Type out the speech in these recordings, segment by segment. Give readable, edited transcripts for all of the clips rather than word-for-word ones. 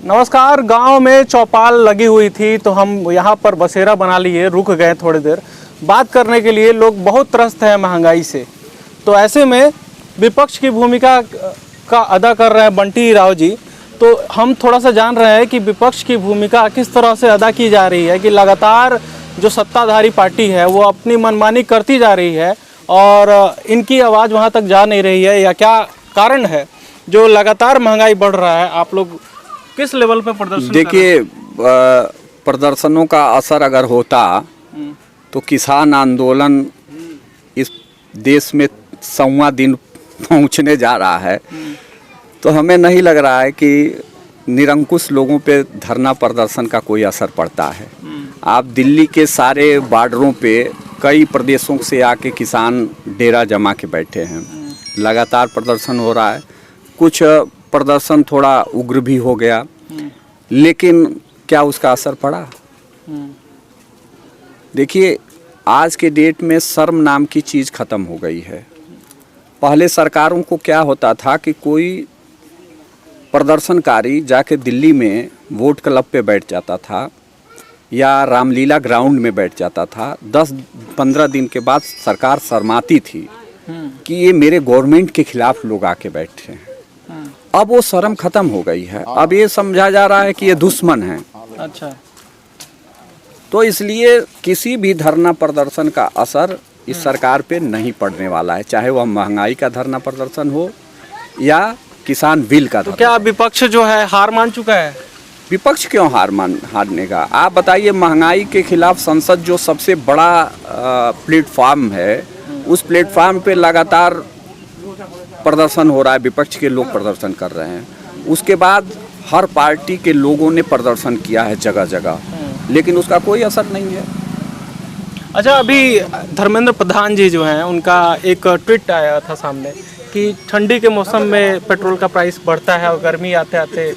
नमस्कार। गांव में चौपाल लगी हुई थी तो हम यहाँ पर बसेरा बना लिए, रुक गए थोड़ी देर बात करने के लिए। लोग बहुत त्रस्त हैं महंगाई से, तो ऐसे में विपक्ष की भूमिका का अदा कर रहे हैं बंटी राव जी। तो हम थोड़ा सा जान रहे हैं कि विपक्ष की भूमिका किस तरह से अदा की जा रही है कि लगातार जो सत्ताधारी पार्टी है वो अपनी मनमानी करती जा रही है और इनकी आवाज़ वहाँ तक जा नहीं रही है, या क्या कारण है जो लगातार महंगाई बढ़ रहा है? आप लोग किस लेवल पे प्रदर्शन? देखिए, प्रदर्शनों का असर अगर होता तो किसान आंदोलन इस देश में 100वां दिन पहुंचने जा रहा है। तो हमें नहीं लग रहा है कि निरंकुश लोगों पे धरना प्रदर्शन का कोई असर पड़ता है। आप दिल्ली के सारे बॉर्डरों पे कई प्रदेशों से आके किसान डेरा जमा के बैठे हैं, लगातार प्रदर्शन हो रहा है। कुछ प्रदर्शन थोड़ा उग्र भी हो गया, लेकिन क्या उसका असर पड़ा? देखिए, आज के डेट में शर्म नाम की चीज़ ख़त्म हो गई है। पहले सरकारों को क्या होता था कि कोई प्रदर्शनकारी जाके दिल्ली में वोट क्लब पे बैठ जाता था या रामलीला ग्राउंड में बैठ जाता था। 10-15 दिन के बाद सरकार शर्माती थी कि ये मेरे गवर्नमेंट के खिलाफ लोग आके बैठे हैं। अब वो शर्म खत्म हो गई है। अब ये समझा जा रहा है कि ये दुश्मन है। अच्छा, तो इसलिए किसी भी धरना प्रदर्शन का असर इस सरकार पे नहीं पड़ने वाला है, चाहे वह महंगाई का धरना प्रदर्शन हो या किसान बिल का। तो क्या विपक्ष जो है हार मान चुका है? विपक्ष क्यों हारने का? आप बताइए, महंगाई के खिलाफ संसद जो सबसे बड़ा प्लेटफॉर्म है, उस प्लेटफॉर्म पे लगातार प्रदर्शन हो रहा है, विपक्ष के लोग प्रदर्शन कर रहे हैं। उसके बाद हर पार्टी के लोगों ने प्रदर्शन किया है जगह जगह, लेकिन उसका कोई असर नहीं है। अच्छा, अभी धर्मेंद्र प्रधान जी जो हैं उनका एक ट्वीट आया था सामने कि ठंडी के मौसम में पेट्रोल का प्राइस बढ़ता है और गर्मी आते आते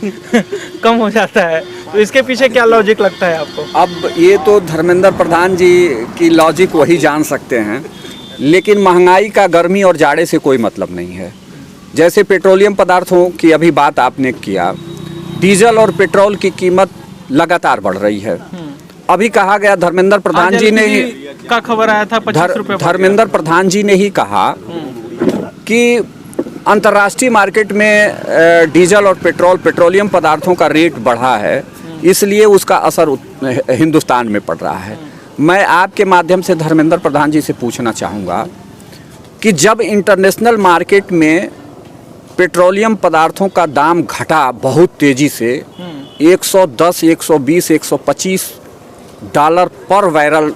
कम हो जाता है। तो इसके पीछे क्या लॉजिक लगता है आपको? अब ये तो धर्मेंद्र प्रधान जी की लॉजिक वही जान सकते हैं, लेकिन महंगाई का गर्मी और जाड़े से कोई मतलब नहीं है। जैसे पेट्रोलियम पदार्थों की अभी बात आपने किया, डीजल और पेट्रोल की कीमत लगातार बढ़ रही है। अभी कहा गया, धर्मेंद्र प्रधान जी ने ही का खबर आया था 25 रुपये। धर्मेंद्र प्रधान जी ने ही कहा कि अंतर्राष्ट्रीय मार्केट में डीजल और पेट्रोलियम पदार्थों का रेट बढ़ा है, इसलिए उसका असर हिंदुस्तान में पड़ रहा है। मैं आपके माध्यम से धर्मेंद्र प्रधान जी से पूछना चाहूँगा कि जब इंटरनेशनल मार्केट में पेट्रोलियम पदार्थों का दाम घटा बहुत तेज़ी से, 110, 120, 125 डॉलर पर बैरल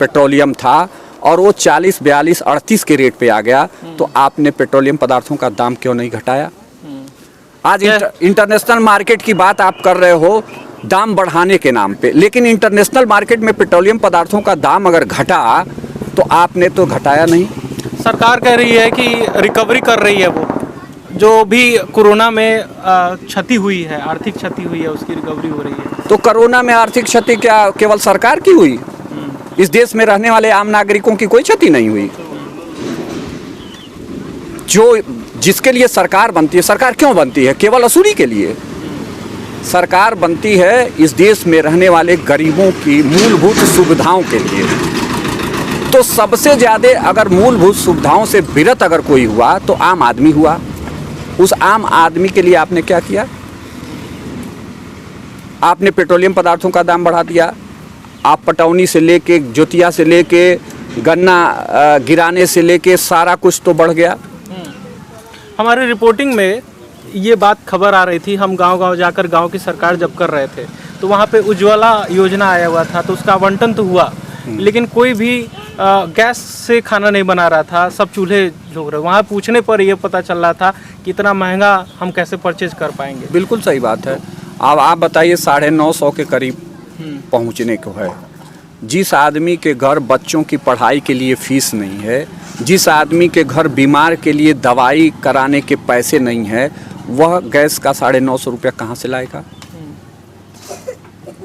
पेट्रोलियम था और वो 40, 42, 38 के रेट पे आ गया, तो आपने पेट्रोलियम पदार्थों का दाम क्यों नहीं घटाया? आज इंटरनेशनल मार्केट की बात आप कर रहे हो दाम बढ़ाने के नाम पे, लेकिन इंटरनेशनल मार्केट में पेट्रोलियम पदार्थों का दाम अगर घटा तो आपने तो घटाया नहीं। सरकार कह रही है कि रिकवरी कर रही है, वो जो भी कोरोना में क्षति हुई है, आर्थिक क्षति हुई है, उसकी रिकवरी हो रही है। तो कोरोना में आर्थिक क्षति क्या केवल सरकार की हुई? इस देश में रहने वाले आम नागरिकों की कोई क्षति नहीं हुई। जो जिसके लिए सरकार बनती है, सरकार क्यों बनती है? केवल वसूली के लिए। सरकार बनती है इस देश में रहने वाले गरीबों की मूलभूत सुविधाओं के लिए। तो सबसे ज़्यादा अगर मूलभूत सुविधाओं से विरत अगर कोई हुआ तो आम आदमी हुआ। उस आम आदमी के लिए आपने क्या किया? आपने पेट्रोलियम पदार्थों का दाम बढ़ा दिया। आप पटौनी से लेके, जोतिया से लेके, गन्ना गिराने से लेके सारा कुछ तो बढ़ गया। हमारी रिपोर्टिंग में ये बात खबर आ रही थी, हम गांव-गांव जाकर गांव की सरकार जब कर रहे थे तो वहाँ पे उज्ज्वला योजना आया हुआ था, तो उसका आवंटन तो हुआ, लेकिन कोई भी गैस से खाना नहीं बना रहा था, सब चूल्हे झोंक रहे। वहाँ पूछने पर ये पता चल रहा था कि इतना महंगा हम कैसे परचेज कर पाएंगे। बिल्कुल सही बात है। अब आप बताइए, 950 के करीब पहुँचने को है। जिस आदमी के घर बच्चों की पढ़ाई के लिए फीस नहीं है, जिस आदमी के घर बीमार के लिए दवाई कराने के पैसे नहीं है, वह गैस का 950 रुपया कहाँ से लाएगा?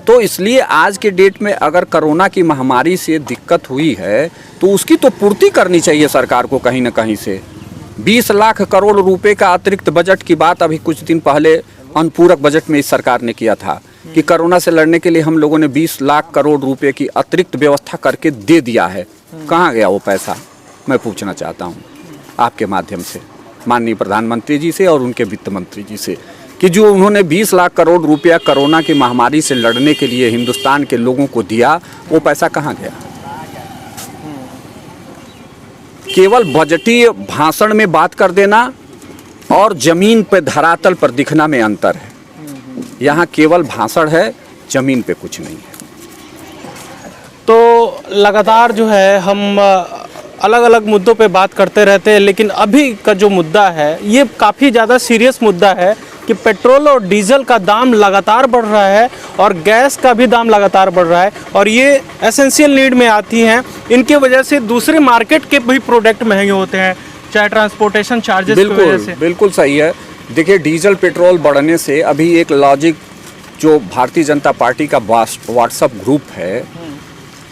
तो इसलिए आज के डेट में अगर कोरोना की महामारी से दिक्कत हुई है तो उसकी तो पूर्ति करनी चाहिए सरकार को कहीं ना कहीं से। 20 लाख करोड़ रुपए का अतिरिक्त बजट की बात अभी कुछ दिन पहले अनुपूरक बजट में इस सरकार ने किया था कि कोरोना से लड़ने के लिए हम लोगों ने 20 लाख करोड़ रुपए की अतिरिक्त व्यवस्था करके दे दिया है। कहाँ गया वो पैसा, मैं पूछना चाहता हूँ आपके माध्यम से माननीय प्रधानमंत्री जी से और उनके वित्त मंत्री जी से कि जो उन्होंने 20 लाख करोड़ रुपया कोरोना की महामारी से लड़ने के लिए हिंदुस्तान के लोगों को दिया, वो पैसा कहाँ गया। केवल बजटीय भाषण में बात कर देना और जमीन पे धरातल पर दिखना में अंतर है। यहाँ केवल भाषण है, जमीन पे कुछ नहीं है। तो लगातार जो है हम अलग अलग मुद्दों पे बात करते रहते हैं, लेकिन अभी का जो मुद्दा है ये काफ़ी ज़्यादा सीरियस मुद्दा है कि पेट्रोल और डीजल का दाम लगातार बढ़ रहा है और गैस का भी दाम लगातार बढ़ रहा है और ये एसेंशियल नीड में आती हैं। इनकी वजह से दूसरे मार्केट के भी प्रोडक्ट महंगे होते हैं, चाहे ट्रांसपोर्टेशन चार्जेस की वजह से। बिल्कुल सही है। देखिए, डीजल पेट्रोल बढ़ने से अभी एक लॉजिक जो भारतीय जनता पार्टी का व्हाट्सएप ग्रुप है,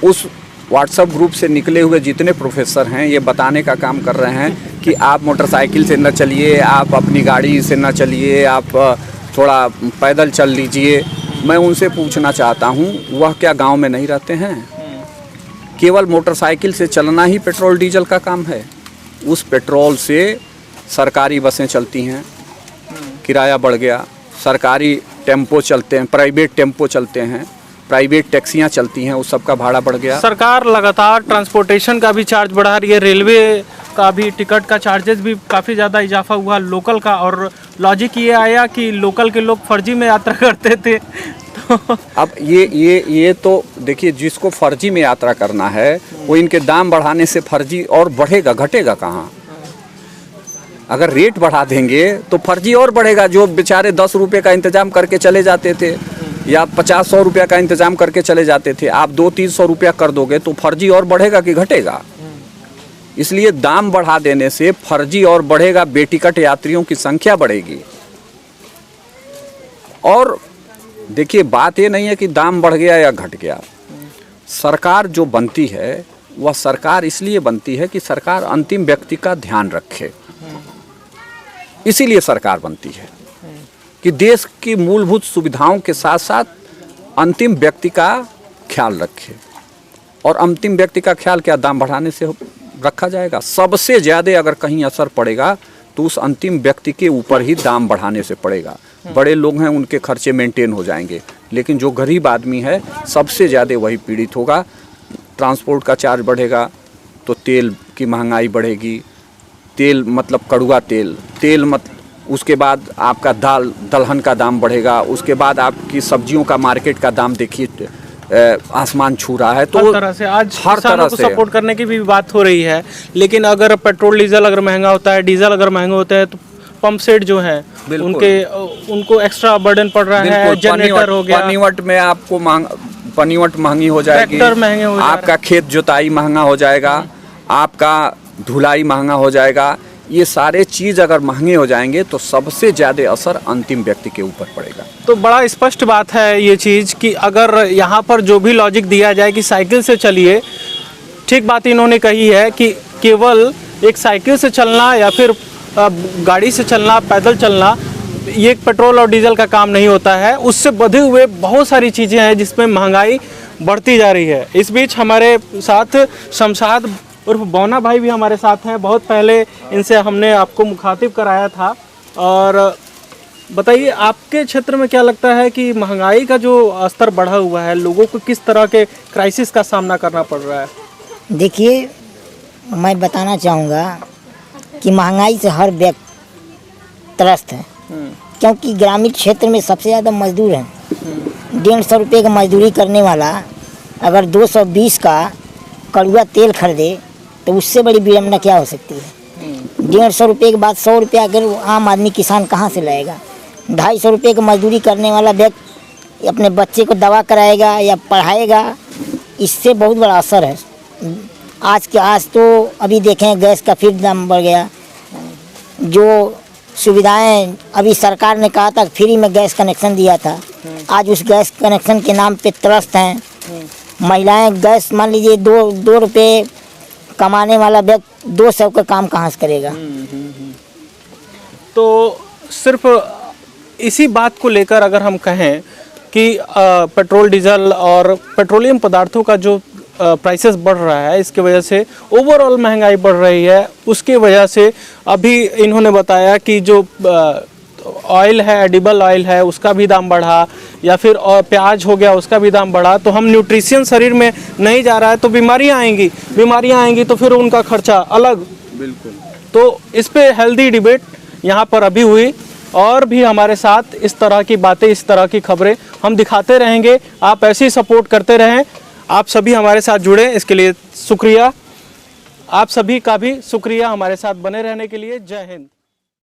उस व्हाट्सएप ग्रुप से निकले हुए जितने प्रोफेसर हैं ये बताने का काम कर रहे हैं कि आप मोटरसाइकिल से न चलिए, आप अपनी गाड़ी से न चलिए, आप थोड़ा पैदल चल लीजिए। मैं उनसे पूछना चाहता हूँ, वह क्या गांव में नहीं रहते हैं? केवल मोटरसाइकिल से चलना ही पेट्रोल डीजल का काम है? उस पेट्रोल से सरकारी बसें चलती हैं, किराया बढ़ गया, सरकारी टेम्पो चलते हैं, प्राइवेट टेम्पो चलते हैं, प्राइवेट टैक्सियां चलती हैं, उस सब का भाड़ा बढ़ गया। सरकार लगातार ट्रांसपोर्टेशन का भी चार्ज बढ़ा रही है, रेलवे का भी टिकट का चार्जेस भी काफ़ी ज़्यादा इजाफा हुआ, लोकल का। और लॉजिक ये आया कि लोकल के लोग फर्जी में यात्रा करते थे तो अब ये तो देखिए, जिसको फर्जी में यात्रा करना है वो इनके दाम बढ़ाने से फर्जी और बढ़ेगा, घटेगा कहाँ? अगर रेट बढ़ा देंगे तो फर्जी और बढ़ेगा। जो बेचारे 10 रुपये का इंतजाम करके चले जाते थे या 50-100 रुपया का इंतजाम करके चले जाते थे, आप 200-300 रुपया कर दोगे तो फर्जी और बढ़ेगा कि घटेगा? इसलिए दाम बढ़ा देने से फर्जी और बढ़ेगा, बेटिकट यात्रियों की संख्या बढ़ेगी। और देखिए, बात ये नहीं है कि दाम बढ़ गया या घट गया। सरकार जो बनती है वह सरकार इसलिए बनती है कि सरकार अंतिम व्यक्ति का ध्यान रखे, इसीलिए सरकार बनती है कि देश की मूलभूत सुविधाओं के साथ साथ अंतिम व्यक्ति का ख्याल रखे। और अंतिम व्यक्ति का ख्याल क्या दाम बढ़ाने से रखा जाएगा? सबसे ज़्यादा अगर कहीं असर पड़ेगा तो उस अंतिम व्यक्ति के ऊपर ही दाम बढ़ाने से पड़ेगा। बड़े लोग हैं, उनके खर्चे मेंटेन हो जाएंगे, लेकिन जो गरीब आदमी है सबसे ज़्यादा वही पीड़ित होगा। ट्रांसपोर्ट का चार्ज बढ़ेगा तो तेल की महंगाई बढ़ेगी, तेल मतलब कड़ुआ तेल मत, उसके बाद आपका दलहन का दाम बढ़ेगा, उसके बाद आपकी सब्जियों का मार्केट का दाम देखिए आसमान छू रहा है। तो हर तरह से आज हर तरह से सपोर्ट करने की भी बात हो रही है, लेकिन अगर पेट्रोल डीजल अगर महंगा होता है, डीजल अगर महंगे होते हैं तो पंप सेट जो है उनको एक्स्ट्रा बर्डन पड़ रहा है। जनरेटर हो गया, पनीवट में आपको पनीवट महंगी हो जाएगी, ट्रैक्टर महंगे हो जाएगा, आपका खेत जोताई महंगा हो जाएगा, आपका धुलाई महंगा हो जाएगा। ये सारे चीज़ अगर महंगे हो जाएंगे तो सबसे ज़्यादा असर अंतिम व्यक्ति के ऊपर पड़ेगा। तो बड़ा स्पष्ट बात है ये चीज़ कि अगर यहाँ पर जो भी लॉजिक दिया जाए कि साइकिल से चलिए, ठीक बात इन्होंने कही है कि केवल एक साइकिल से चलना या फिर गाड़ी से चलना, पैदल चलना, ये पेट्रोल और डीजल का काम नहीं होता है। उससे बधे हुए बहुत सारी चीज़ें हैं जिसमें महंगाई बढ़ती जा रही है। इस बीच हमारे साथ शमशाद उर्फ बौना भाई भी हमारे साथ हैं। बहुत पहले इनसे हमने आपको मुखातिब कराया था। और बताइए, आपके क्षेत्र में क्या लगता है कि महंगाई का जो स्तर बढ़ा हुआ है, लोगों को किस तरह के क्राइसिस का सामना करना पड़ रहा है? देखिए, मैं बताना चाहूँगा कि महंगाई से हर व्यक्ति त्रस्त है, क्योंकि ग्रामीण क्षेत्र में सबसे ज़्यादा मजदूर हैं। 150 रुपये का मजदूरी करने वाला अगर 220 का कड़ुआ तेल खरीदे तो उससे बड़ी विडम्बना क्या हो सकती है। 150 रुपये के बाद 100 रुपया अगर आम आदमी किसान कहाँ से लाएगा। 250 रुपये की मजदूरी करने वाला व्यक्ति अपने बच्चे को दवा कराएगा या पढ़ाएगा, इससे बहुत बड़ा असर है। आज तो अभी देखें, गैस का फिर दाम बढ़ गया। जो सुविधाएं अभी सरकार ने कहा था फ्री में गैस कनेक्शन दिया था, आज उस गैस कनेक्शन के नाम पे त्रस्त हैं। महिलाएं गैस, मान लीजिए 2 रुपये कमाने वाला व्यक्ति 200 का काम कहाँ से करेगा। तो सिर्फ इसी बात को लेकर अगर हम कहें कि पेट्रोल डीजल और पेट्रोलियम पदार्थों का जो प्राइसेस बढ़ रहा है, इसके वजह से ओवरऑल महंगाई बढ़ रही है, उसके वजह से अभी इन्होंने बताया कि जो ऑयल है, एडिबल ऑयल है, उसका भी दाम बढ़ा, या फिर प्याज हो गया उसका भी दाम बढ़ा। तो हम न्यूट्रिशन शरीर में नहीं जा रहा है तो बीमारियां आएंगी तो फिर उनका खर्चा अलग। बिल्कुल। तो इस पे हेल्दी डिबेट यहाँ पर अभी हुई, और भी हमारे साथ इस तरह की बातें, इस तरह की खबरें हम दिखाते रहेंगे। आप ऐसे ही सपोर्ट करते रहें। आप सभी हमारे साथ जुड़े, इसके लिए शुक्रिया। आप सभी का भी शुक्रिया हमारे साथ बने रहने के लिए। जय हिंद।